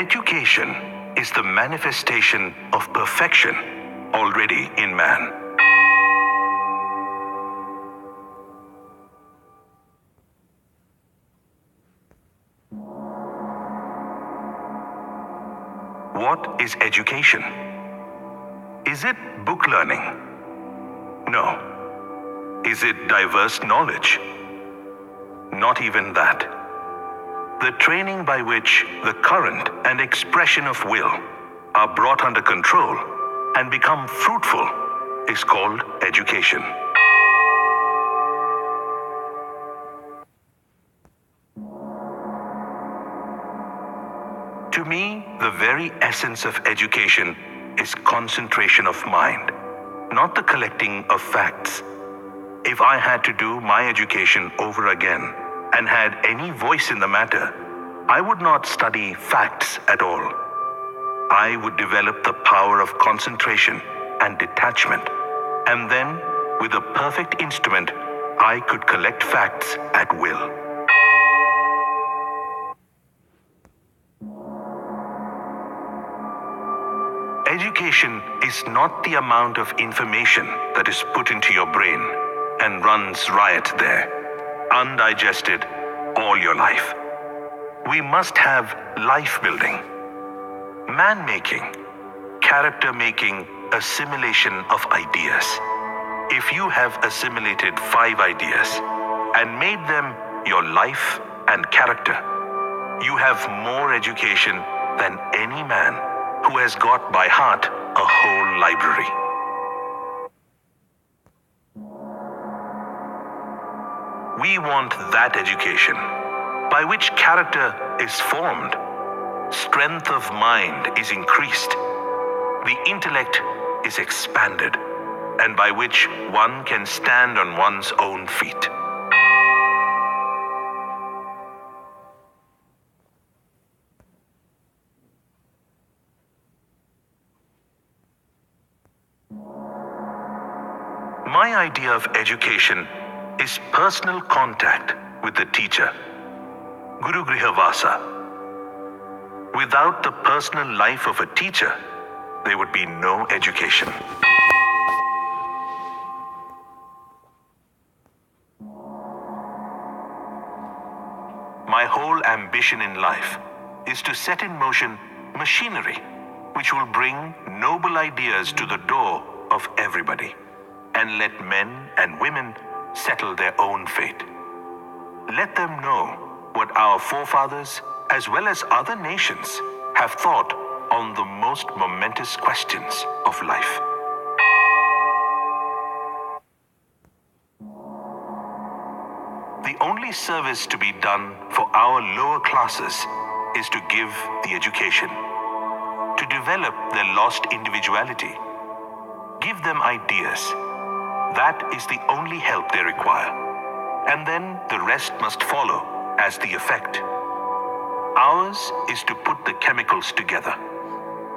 Education is the manifestation of perfection already in man. What is education? Is it book learning? No. Is it diverse knowledge? Not even that. The training by which the current and expression of will are brought under control and become fruitful is called education. To me, the very essence of education is concentration of mind, not the collecting of facts. If I had to do my education over again and had any voice in the matter, I would not study facts at all. I would develop the power of concentration and detachment, and then, with a perfect instrument, I could collect facts at will. Education is not the amount of information that is put into your brain and runs riot there, undigested all your life. We must have life building, man making, character making assimilation of ideas. If you have assimilated 5 ideas and made them your life and character, you have more education than any man who has got by heart a whole library. We want that education by which character is formed, strength of mind is increased, the intellect is expanded, and by which one can stand on one's own feet. My idea of education is personal contact with the teacher, Guru Grihavasa. Without the personal life of a teacher, there would be no education. My whole ambition in life is to set in motion machinery which will bring noble ideas to the door of everybody and let men and women settle their own fate. Let them know what our forefathers, as well as other nations, have thought on the most momentous questions of life. The only service to be done for our lower classes is to give the education, to develop their lost individuality, give them ideas. That is the only help they require. And then the rest must follow as the effect. Ours is to put the chemicals together.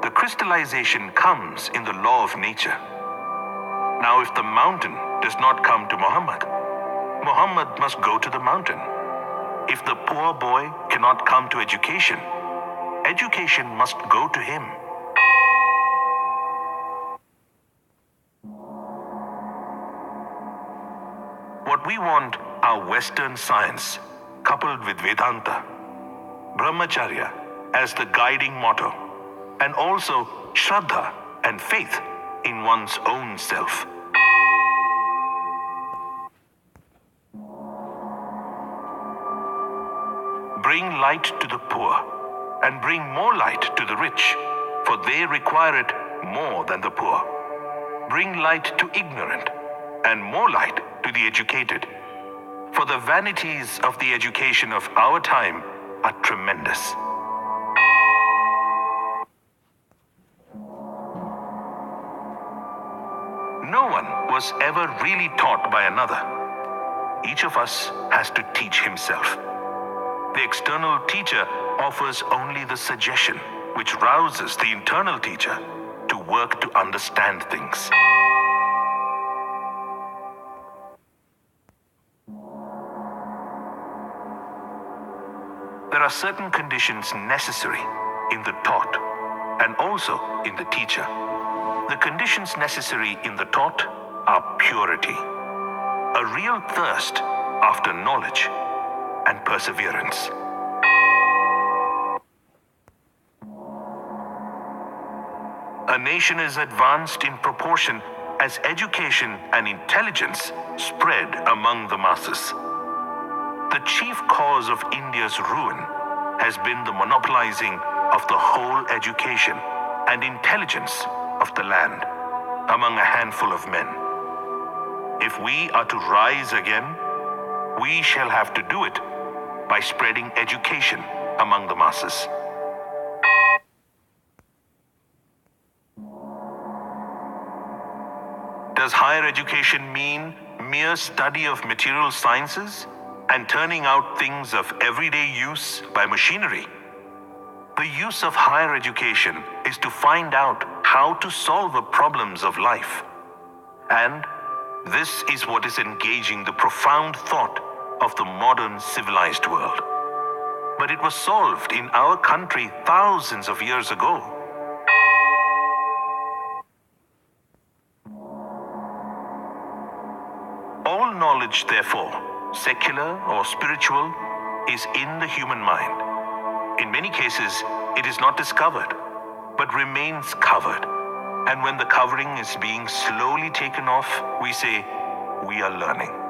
The crystallization comes in the law of nature. Now, if the mountain does not come to Muhammad, Muhammad must go to the mountain. If the poor boy cannot come to education, education must go to him. What we want are Western science coupled with Vedanta, Brahmacharya as the guiding motto, and also Shraddha and faith in one's own self. Bring light to the poor and bring more light to the rich, for they require it more than the poor. Bring light to ignorant and more light to the educated, for the vanities of the education of our time are tremendous. No one was ever really taught by another. Each of us has to teach himself. The external teacher offers only the suggestion, which rouses the internal teacher to work to understand things. There are certain conditions necessary in the taught and also in the teacher. The conditions necessary in the taught are purity, a real thirst after knowledge and perseverance. A nation is advanced in proportion as education and intelligence spread among the masses. The chief cause of India's ruin has been the monopolizing of the whole education and intelligence of the land among a handful of men. If we are to rise again, we shall have to do it by spreading education among the masses. Does higher education mean mere study of material sciences and turning out things of everyday use by machinery? The use of higher education is to find out how to solve the problems of life. And this is what is engaging the profound thought of the modern civilized world. But it was solved in our country thousands of years ago. All knowledge, therefore, secular or spiritual, is in the human mind. In many cases, it is not discovered, but remains covered. And when the covering is being slowly taken off, we say, we are learning.